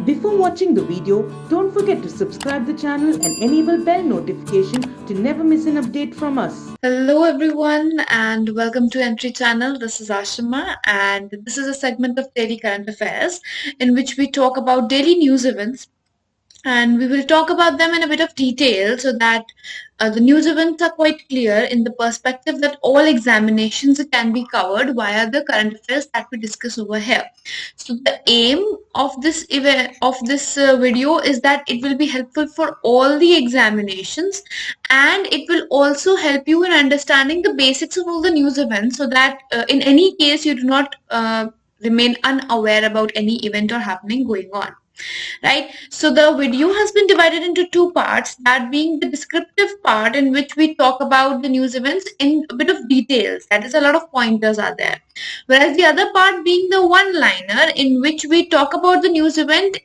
Before watching the video, don't forget to subscribe the channel and enable bell notification to never miss an update from us. Hello everyone and welcome to Entri channel. This is Ashima and this is a segment of daily current affairs in which we talk about daily news events, and we will talk about them in a bit of detail so that the news events are quite clear in the perspective that all examinations can be covered via the current affairs that we discuss over here. So the aim of this video is that it will be helpful for all the examinations, and it will also help you in understanding the basics of all the news events so that in any case you do not remain unaware about any event or happening going on. Right, so the video has been divided into two parts, that being the descriptive part in which we talk about the news events in a bit of details, that is a lot of pointers are there, whereas the other part being the one-liner in which we talk about the news event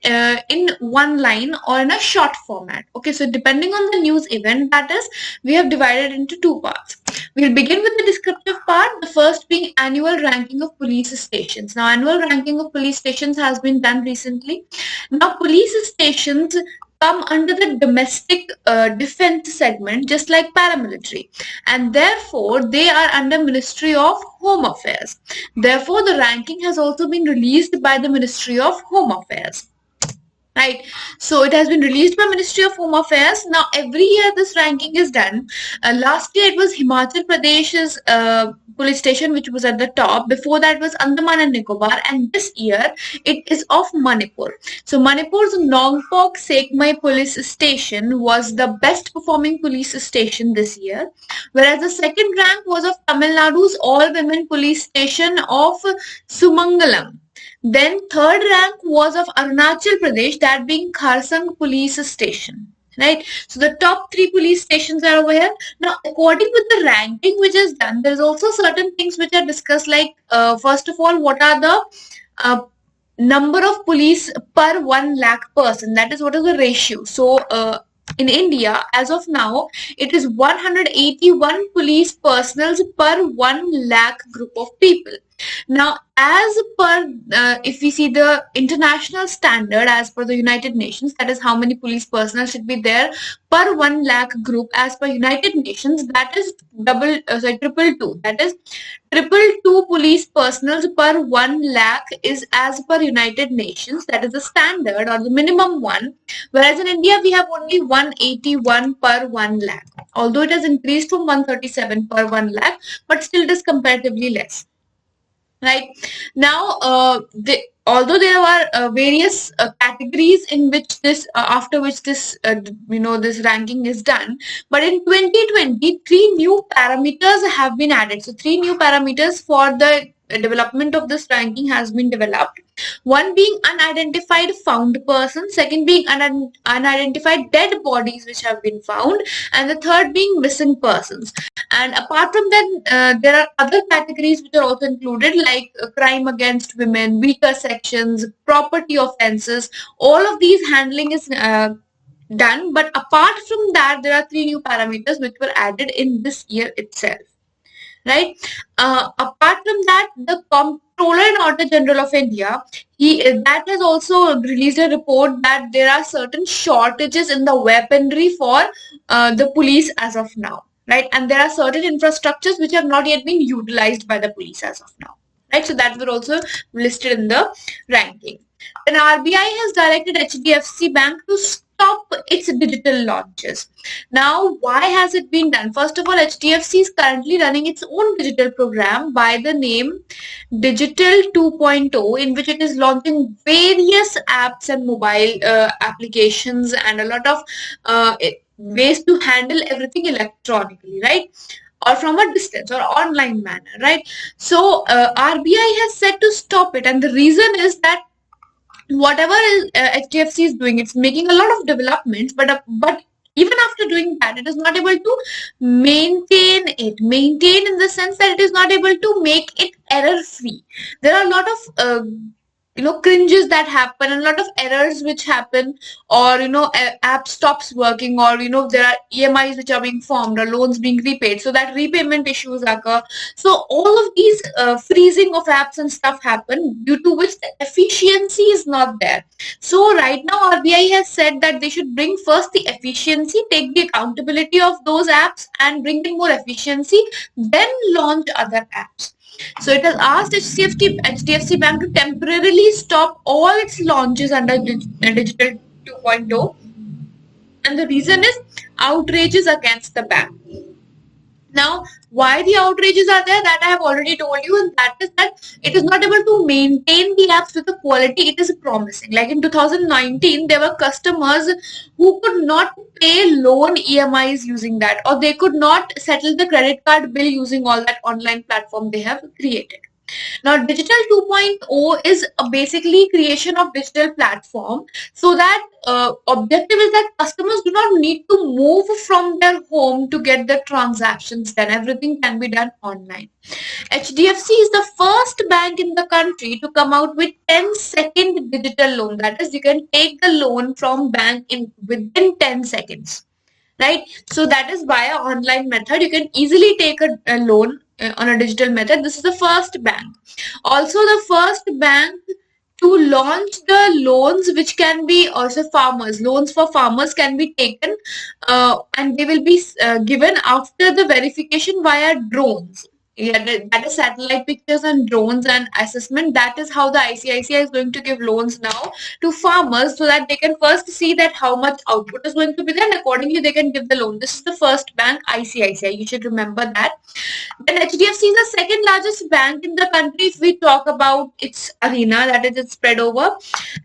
in one line or in a short format. Okay, so depending on the news event, that is, we have divided into two parts. We'll begin with the descriptive part, the first being annual ranking of police stations. Now, annual ranking of police stations has been done recently. Now, police stations come under the domestic defense segment, just like paramilitary, and therefore they are under Ministry of Home Affairs. Therefore, the ranking has also been released by the Ministry of Home Affairs. Right, so it has been released by Ministry of Home Affairs. Now, every year this ranking is done. Last year it was Himachal Pradesh's police station which was at the top. Before that was Andaman and Nicobar, and this year it is of Manipur. So Manipur's Nongpok Sekmai police station was the best performing police station this year, whereas the second rank was of Tamil Nadu's all-women police station of Sumangalam. Then third rank was of Arunachal Pradesh, that being Kharsang police station. Right, so the top three police stations are over here. Now, according with the ranking which is done, there is also certain things which are discussed, like first of all, what are the number of police per 1 lakh person, that is, what is the ratio. So in India, as of now, it is 181 police personnel per 1 lakh group of people. Now, as per, if we see the international standard as per the United Nations, that is how many police personnel should be there per 1 lakh group as per United Nations, that is triple two. That is two police personnel per 1 lakh is as per United Nations. That is the standard or the minimum one. Whereas in India, we have only 181 per 1 lakh. Although it has increased from 137 per 1 lakh, but still it is comparatively less. Right, now, although there are various categories in which this after which this this ranking is done, but in 2020 3 new parameters have been added. So 3 new parameters for the development of this ranking has been developed. One being unidentified found persons, second being unidentified dead bodies which have been found, and the third being missing persons. And apart from that, there are other categories which are also included, like crime against women, weaker sections, property offences. All of these handling is done, but apart from that, there are 3 new parameters which were added in this year itself. Right. Apart from that, the Comptroller and Auditor General of India, that has also released a report that there are certain shortages in the weaponry for the police as of now. Right, and there are certain infrastructures which have not yet been utilized by the police as of now. Right, so that were also listed in the ranking. And RBI has directed HDFC Bank to stop its digital launches. Now, why has it been done? First of all, HDFC is currently running its own digital program by the name Digital 2.0, in which it is launching various apps and mobile applications and a lot of ways to handle everything electronically, right? Or from a distance or online manner, right? So RBI has said to stop it, and the reason is that whatever HDFC is doing, it's making a lot of developments, but even after doing that, it is not able to maintain it. Maintain in the sense that it is not able to make it error-free. There are a lot of cringes that happen, and a lot of errors which happen, or app stops working, or there are EMIs which are being formed or loans being repaid, so that repayment issues occur. So all of these freezing of apps and stuff happen, due to which the efficiency is not there. So right now RBI has said that they should bring first the efficiency, take the accountability of those apps and bring in more efficiency, then launch other apps. So it has asked HDFC Bank to temporarily stop all its launches under Digital 2.0, and the reason is outrages against the bank. Now, why the outrages are there, that I have already told you, and that is that it is not able to maintain the apps with the quality it is promising. Like in 2019, there were customers who could not pay loan EMIs using that, or they could not settle the credit card bill using all that online platform they have created. Now, Digital 2.0 is basically creation of digital platform, so that objective is that customers do not need to move from their home to get the transactions done. Everything can be done online. HDFC is the first bank in the country to come out with 10-second digital loan. That is, you can take the loan from bank within 10 seconds. Right? So that is via online method. You can easily take a loan on a digital method. This is the first bank. Also the first bank to launch the loans which can be also farmers. Loans for farmers can be taken and they will be given after the verification via drones. Yeah, that is satellite pictures and drones and assessment. That is how the ICICI is going to give loans now to farmers, so that they can first see that how much output is going to be there, and accordingly they can give the loan. This is the first bank, ICICI. You should remember that. Then HDFC is the second largest bank in the country if we talk about its arena, that is its spread over,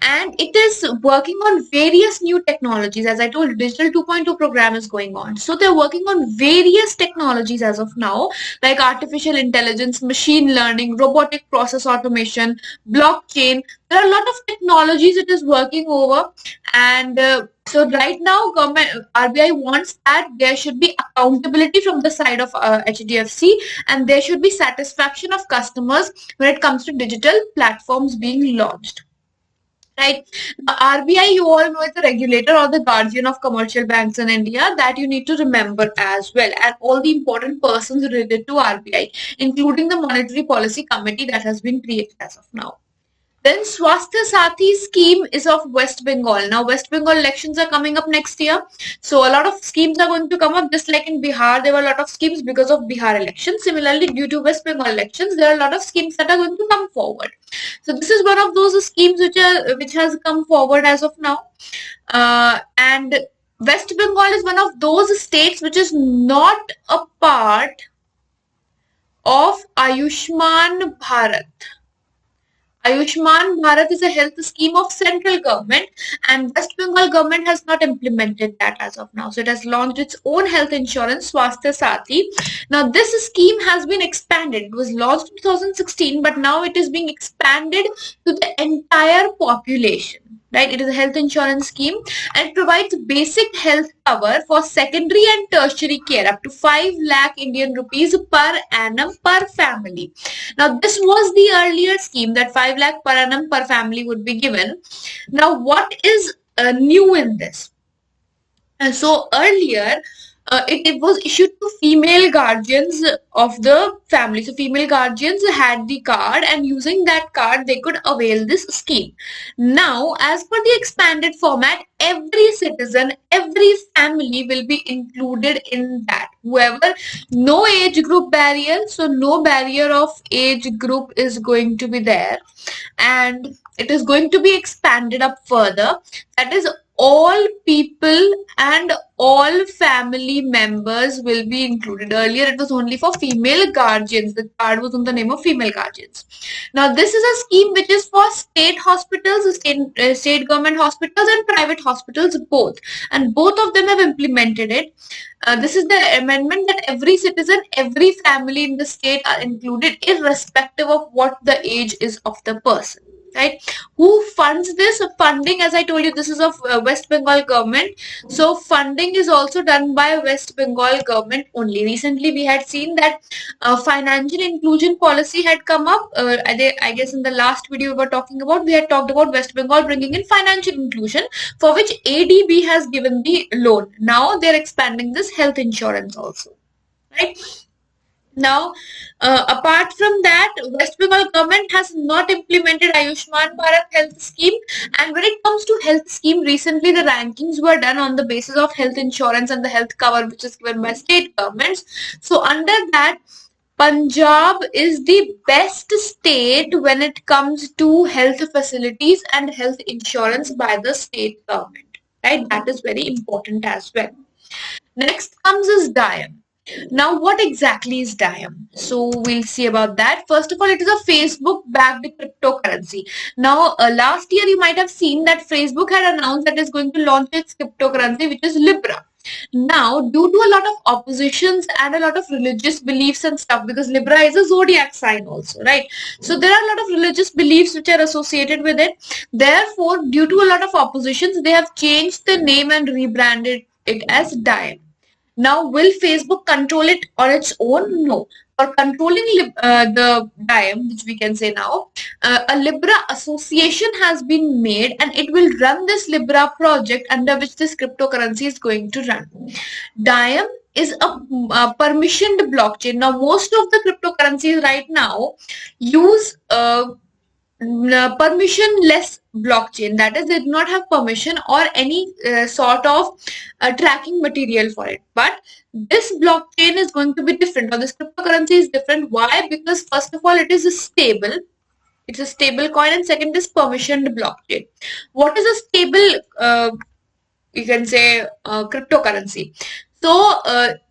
and it is working on various new technologies. As I told you, Digital 2.2 program is going on. So they're working on various technologies as of now, like artificial intelligence, machine learning, robotic process automation, blockchain. There are a lot of technologies it is working over, and so right now RBI wants that there should be accountability from the side of HDFC, and there should be satisfaction of customers when it comes to digital platforms being launched. Right. The RBI, you all know, is the regulator or the guardian of commercial banks in India. That you need to remember as well, and all the important persons related to RBI, including the Monetary Policy Committee that has been created as of now. Then Swasthya Sathi scheme is of West Bengal. Now West Bengal elections are coming up next year. So a lot of schemes are going to come up, just like in Bihar there were a lot of schemes because of Bihar elections. Similarly, due to West Bengal elections, there are a lot of schemes that are going to come forward. So this is one of those schemes which has come forward as of now. And West Bengal is one of those states which is not a part of Ayushman Bharat. Ayushman Bharat is a health scheme of central government, and West Bengal government has not implemented that as of now. So it has launched its own health insurance, Swasthya Sathi. Now this scheme has been expanded. It was launched in 2016, but now it is being expanded to the entire population. Right? It is a health insurance scheme, and it provides basic health cover for secondary and tertiary care up to 5 lakh Indian rupees per annum per family. Now this was the earlier scheme that 5 lakh per annum per family would be given. Now what is new in this? So earlier it was issued to female guardians of the family. So female guardians had the card, and using that card they could avail this scheme. Now as per the expanded format, every citizen, every family will be included in that. Whoever, no age group barrier, so no barrier of age group is going to be there, and it is going to be expanded up further. That is, all people and all family members will be included. Earlier it was only for female guardians. The card was in the name of female guardians. Now this is a scheme which is for state hospitals, state government hospitals and private hospitals both. And both of them have implemented it. This is the amendment that every citizen, every family in the state are included, irrespective of what the age is of the person. right? Who funds this? Funding, as I told you, this is of West Bengal government. So funding is also done by West Bengal government only. Recently, we had seen that financial inclusion policy had come up. I guess in the last video we were talking about, we had talked about West Bengal bringing in financial inclusion, for which ADB has given the loan. Now they're expanding this health insurance also, right? Now, apart from that, West Bengal government has not implemented Ayushman Bharat health scheme. And when it comes to health scheme, recently the rankings were done on the basis of health insurance and the health cover which is given by state governments. So under that, Punjab is the best state when it comes to health facilities and health insurance by the state government, right? That is very important as well. Next comes is DIAM. Now, what exactly is DIAM? So, we'll see about that. First of all, it is a Facebook-backed cryptocurrency. Now, last year you might have seen that Facebook had announced that it's going to launch its cryptocurrency, which is Libra. Now, due to a lot of oppositions and a lot of religious beliefs and stuff, because Libra is a zodiac sign also, right? So, there are a lot of religious beliefs which are associated with it. Therefore, due to a lot of oppositions, they have changed the name and rebranded it as DIAM. Now, will Facebook control it on its own? No. For controlling the DIAM, which we can say now, a Libra association has been made and it will run this Libra project under which this cryptocurrency is going to run. DIAM is a permissioned blockchain. Now, most of the cryptocurrencies right now use permissionless blockchain, that is, they do not have permission or any sort of tracking material for it. But this blockchain is going to be different, or this cryptocurrency is different. Why? Because first of all, it is a stable. It's a stable coin, and second is permissioned blockchain. What is a stable, you can say, cryptocurrency? So,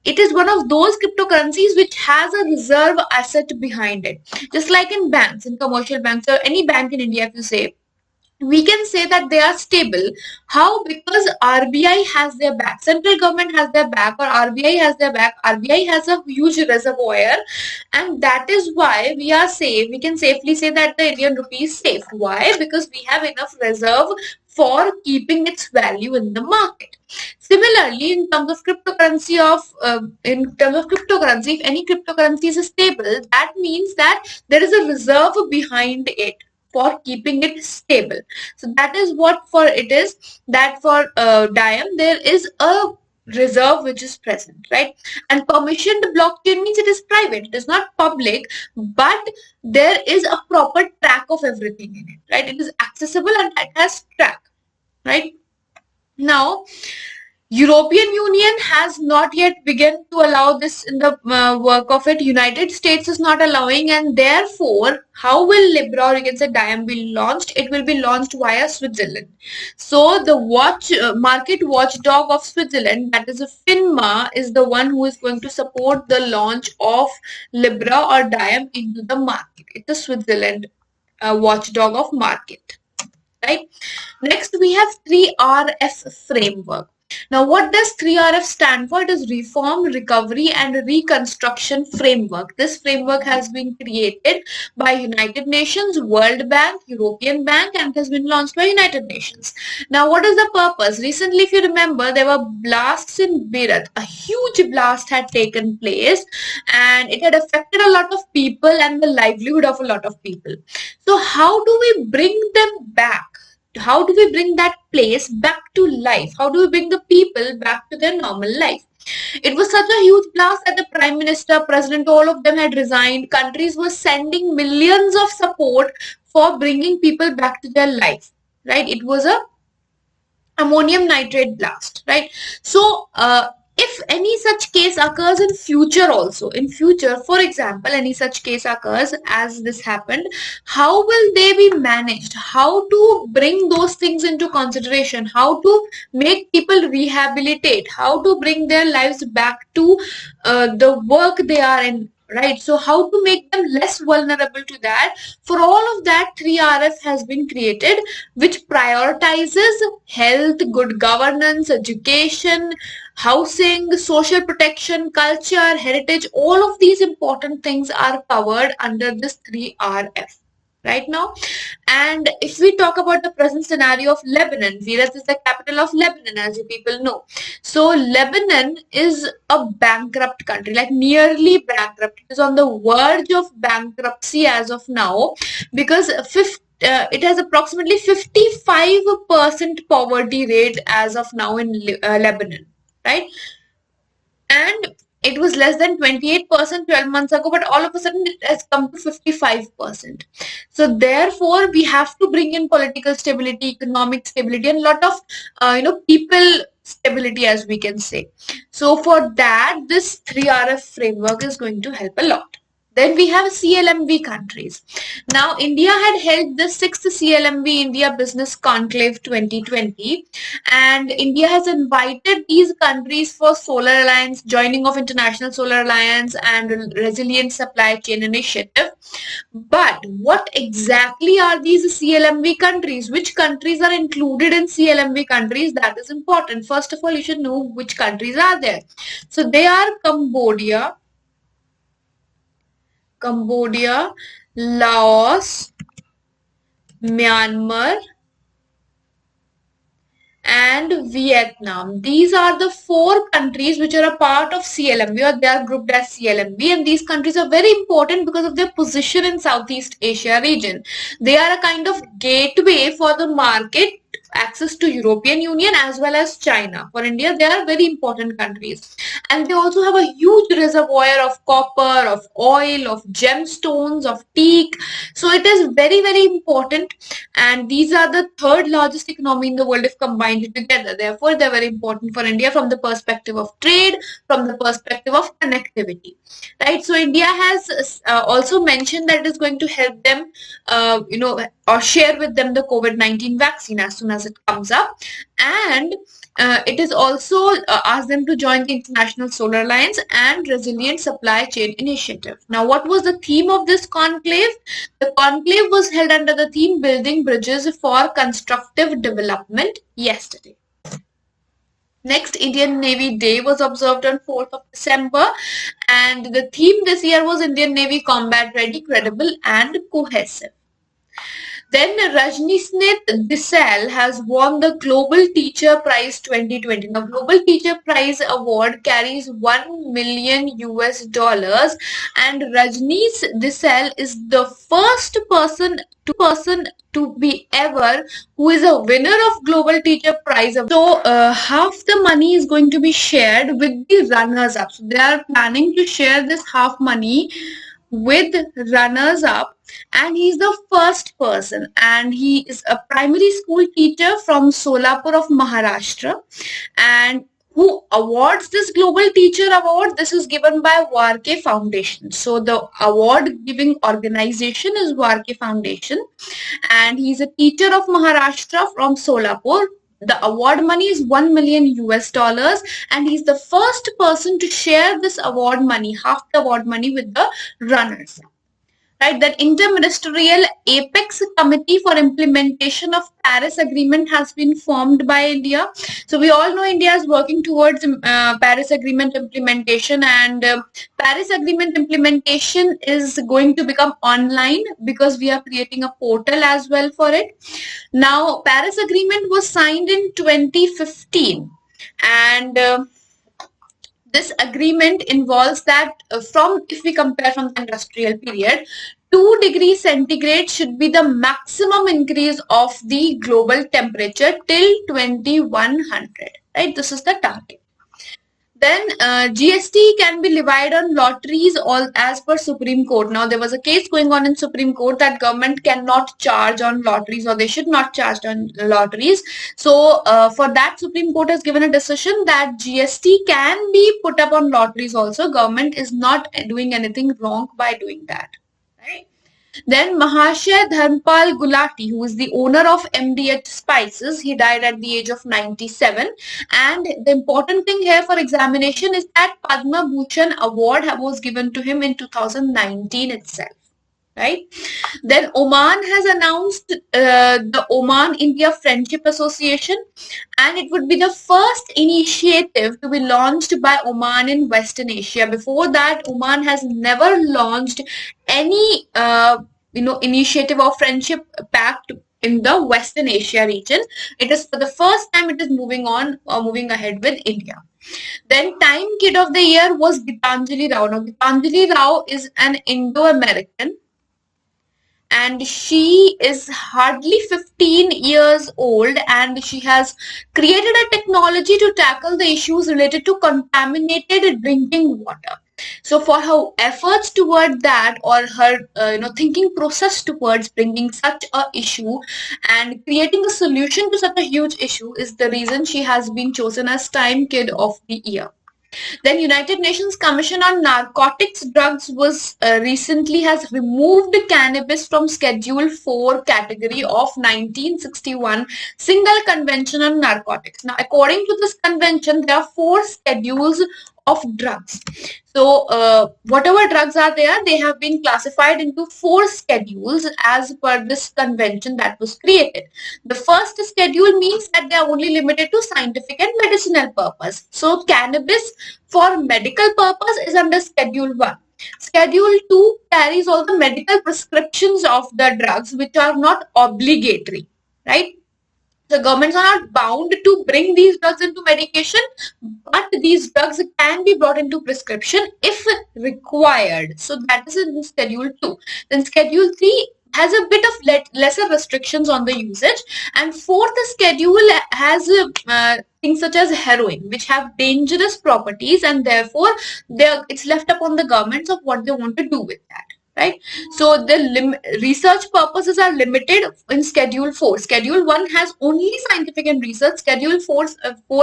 it is one of those cryptocurrencies which has a reserve asset behind it. Just like in banks, in commercial banks, or any bank in India, if you say, we can say that they are stable. How? Because RBI has their back, central government has their back, or RBI has their back. RBI has a huge reservoir, and that is why we are safe. We can safely say that the Indian rupee is safe. Why? Because we have enough reserve for keeping its value in the market. Similarly, in terms of cryptocurrency, if any cryptocurrency is stable, that means that there is a reserve behind it for keeping it stable. So that is what for it is, that for DIAM there is a reserve which is present, right? And permissioned blockchain means it is private, it is not public, but there is a proper track of everything in it, right? It is accessible and it has track, right? Now, European Union has not yet begun to allow this in the work of it. United States is not allowing, and therefore, how will Libra, or you can say DIAM, be launched? It will be launched via Switzerland. So the market watchdog of Switzerland, that is a FINMA, is the one who is going to support the launch of Libra or DIAM into the market. It's a Switzerland watchdog of market, right? Next, we have ThreeRF Framework. Now, what does ThreeRF stand for? It is Reform, Recovery and Reconstruction Framework. This framework has been created by United Nations, World Bank, European Bank, and it has been launched by United Nations. Now, what is the purpose? Recently, if you remember, there were blasts in Beirut. A huge blast had taken place and it had affected a lot of people and the livelihood of a lot of people. So, how do we bring them back? How do we bring that place back to life? How do we bring the people back to their normal life? It was such a huge blast that the Prime Minister, President, all of them had resigned. Countries were sending millions of support for bringing people back to their life, right? It was a ammonium nitrate blast, right? So, if any such case occurs in future also, in future, for example, any such case occurs as this happened, how will they be managed? How to bring those things into consideration? How to make people rehabilitate? How to bring their lives back to the work they are in? Right, so how to make them less vulnerable to that? For all of that, ThreeRF has been created, which prioritizes health, good governance, education, housing, social protection, culture, heritage. All of these important things are covered under this ThreeRF, right now. And if we talk about the present scenario of Lebanon, Beirut is the capital of Lebanon, as you people know. So Lebanon is a bankrupt country, like nearly bankrupt. It is on the verge of bankruptcy as of now, because it has approximately 55% poverty rate as of now in Lebanon, right? And it was less than 28% 12 months ago, but all of a sudden it has come to 55%. So therefore, we have to bring in political stability, economic stability, and a lot of people stability, as we can say. So for that, this 3RF framework is going to help a lot. Then we have CLMB countries. Now, India had held the 6th CLMB India Business Conclave 2020, and India has invited these countries for Solar Alliance, joining of International Solar Alliance and Resilient Supply Chain Initiative. But what exactly are these CLMB countries? Which countries are included in CLMB countries? That is important. First of all, you should know which countries are there. So they are Cambodia, Laos, Myanmar, and Vietnam. These are the 4 countries which are a part of CLMB, or they are grouped as CLMB, and these countries are very important because of their position in Southeast Asia region. They are a kind of gateway for the market access to European Union as well as China. For India, they are very important countries, and they also have a huge reservoir of copper, of oil, of gemstones, of teak. So it is very, very important, and these are the 3rd largest economy in the world if combined together. Therefore, they are very important for India from the perspective of trade, from the perspective of connectivity, right? So India has also mentioned that it is going to help them, or share with them the COVID-19 vaccine as soon as it comes up, and it is also asked them to join the International Solar Alliance and Resilient Supply Chain Initiative. Now, what was the theme of this conclave? The conclave was held under the theme Building Bridges for Constructive Development yesterday. Next, Indian Navy Day was observed on 4th of December, and the theme this year was Indian Navy Combat Ready, Credible and Cohesive. Then Rajneeshnath Dissel has won the Global Teacher Prize 2020. Now, Global Teacher Prize award carries $1 million, and Rajneesh Dissel is the first person to be ever who is a winner of Global Teacher Prize. So half the money is going to be shared with the runners up. So they are planning to share this half money with runners up, and he's the first person, and he is a primary school teacher from Solapur of Maharashtra, and who awards this Global Teacher Award. This is given by Warke Foundation. So the award giving organization is Warke Foundation, and he's a teacher of Maharashtra from Solapur. The award money is $1 million, and he's the first person to share this award money, half the award money, with the runners. Right, that Interministerial Apex Committee for Implementation of Paris Agreement has been formed by India. So we all know India is working towards Paris Agreement implementation, and Paris Agreement implementation is going to become online because we are creating a portal as well for it. Now, Paris Agreement was signed in 2015, and this agreement involves that if we compare from the industrial period, 2 degrees centigrade should be the maximum increase of the global temperature till 2100, right? This is the target. Then GST can be levied on lotteries all as per Supreme Court. Now, there was a case going on in Supreme Court that government cannot charge on lotteries, or they should not charge on lotteries. So for that, Supreme Court has given a decision that GST can be put up on lotteries also. Government is not doing anything wrong by doing that. Right? Then Mahashaya Dharmpal Gulati, who is the owner of MDH Spices, he died at the age of 97. And the important thing here for examination is that Padma Bhushan award was given to him in 2019 itself. Right? Then Oman has announced the Oman-India Friendship Association, and it would be the first initiative to be launched by Oman in Western Asia. Before that, Oman has never launched any initiative of friendship pact in the Western Asia region. It is for the first time it is moving ahead with India. Then Time Kid of the Year was Gitanjali Rao. Now Gitanjali Rao is an Indo-American and she is hardly 15 years old, and she has created a technology to tackle the issues related to contaminated drinking water. So for her efforts toward that, or her thinking process towards bringing such a issue and creating a solution to such a huge issue, is the reason she has been chosen as Time Kid of the Year. Then United Nations Commission on Narcotics Drugs was recently has removed cannabis from Schedule 4 category of 1961 Single Convention on Narcotics. Now, according to this convention, there are 4 schedules of drugs. So whatever drugs are there, they have been classified into 4 schedules as per this convention that was created. The first schedule means that they are only limited to scientific and medicinal purpose. So cannabis for medical purpose is under Schedule 1. Schedule 2 carries all the medical prescriptions of the drugs which are not obligatory, right? The governments are not bound to bring these drugs into medication, but these drugs can be brought into prescription if required. So that is in Schedule 2. Then Schedule 3 has a bit of lesser restrictions on the usage, and 4th schedule has things such as heroin, which have dangerous properties, and therefore it's left upon the governments of what they want to do with that. Right, so the research purposes are limited in Schedule 4. Schedule 1 has only scientific and research. Schedule 4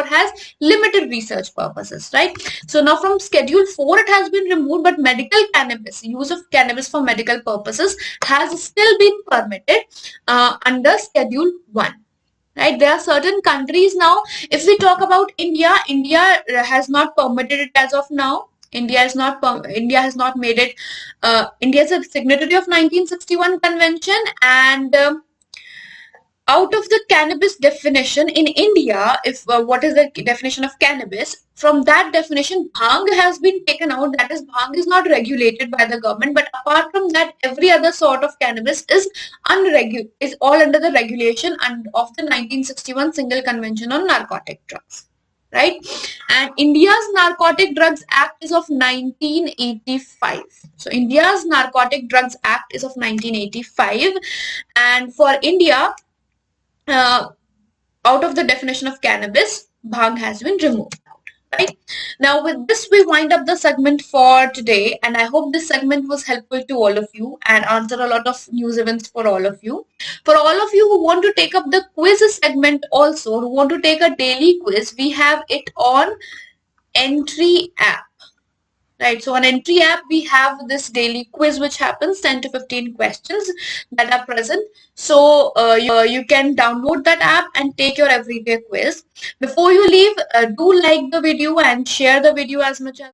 has limited research purposes. Right, so now from Schedule 4 it has been removed, but medical cannabis, use of cannabis for medical purposes, has still been permitted under Schedule 1. Right, there are certain countries now. If we talk about India, India has not permitted it as of now. India has not made it. India is a signatory of 1961 convention, and out of the cannabis definition in India, if what is the definition of cannabis? From that definition, bhang has been taken out. That is, bhang is not regulated by the government. But apart from that, every other sort of cannabis is all under the regulation and of the 1961 Single Convention on Narcotic Drugs. Right, and India's Narcotic Drugs Act is of 1985. So India's Narcotic Drugs Act is of 1985, and for India, out of the definition of cannabis, bhang has been removed. Right, now with this we wind up the segment for today, and I hope this segment was helpful to all of you and answer a lot of news events for all of you. For all of you who want to take up the quiz segment also, who want to take a daily quiz, we have it on Entri app. Right, so on Entri app we have this daily quiz which happens, 10 to 15 questions that are present. So you can download that app and take your everyday quiz. Before you leave, do like the video and share the video as much as